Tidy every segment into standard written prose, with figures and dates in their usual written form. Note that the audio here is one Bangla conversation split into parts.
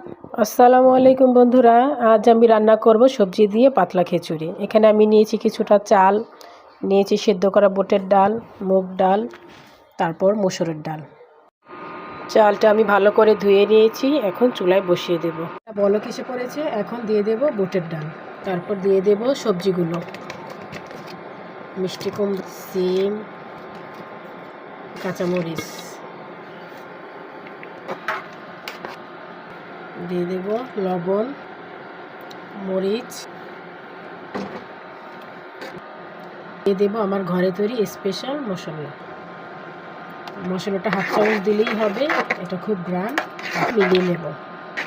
আসসালামু আলাইকুম বন্ধুরা, আজ আমি রান্না করব সবজি দিয়ে পাতলা খিচুড়ি। এখানে আমি নিয়েছি কিছুটা চাল, নিয়েছি সেদ্ধ করা বুটের ডাল, মুগ ডাল, তারপর মসুরের ডাল। চালটা আমি ভালো করে ধুয়ে নিয়েছি, এখন চুলায় বসিয়ে দেব। বলক এসে পড়েছে, এখন দিয়ে দেব বুটের ডাল, তারপর দিয়ে দেব সবজিগুলো, মিষ্টি কুমড়া, সিম, কাঁচামরিচ, দিয়ে দেব লবণ, মরিচ, দিয়ে দেবো আমার ঘরে তৈরি স্পেশাল মশলাটা হাফ চামচ দিলেই হবে। এটা খুব গ্রাম মিলিয়ে নেব।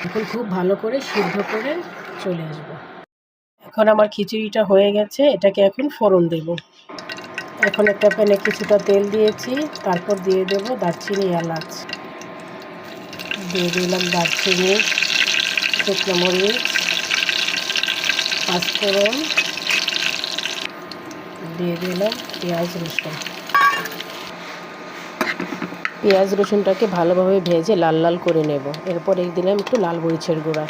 এখন খুব ভালো করে সিদ্ধ করে চলে আসবো। এখন আমার খিচুড়িটা হয়ে গেছে, এটাকে এখন ফোড়ন দেব। এখন একটা প্যানে কিছুটা তেল দিয়েছি, তারপর দিয়ে দেব দারচিনি, এলাচ, দিয়ে দিলাম দারচিনি, শুকনো মরিচ, পাঁচফোড়ন, দিয়ে দিলাম পেঁয়াজ রসুন। পেঁয়াজ রসুনটাকে ভালোভাবে ভেজে লাল লাল করে নেব। এরপরে দিলাম একটু লাল মরিচের গুঁড়া।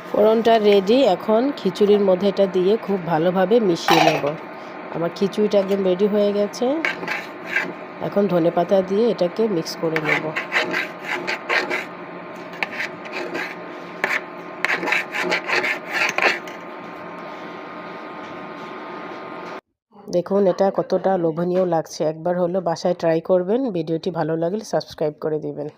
ফোড়নটা রেডি। এখন খিচুড়ির মধ্যে এটা দিয়ে খুব ভালোভাবে মিশিয়ে নেব। আমার খিচুড়িটা একদম রেডি হয়ে গেছে। এখন ধনেপাতা দিয়ে এটাকে মিক্স করে নেব। দেখুন এটা কতটা লোভনীয় লাগছে। একবার হলো বাসায় ট্রাই করবেন। ভিডিওটি ভালো লাগলে সাবস্ক্রাইব করে দিবেন।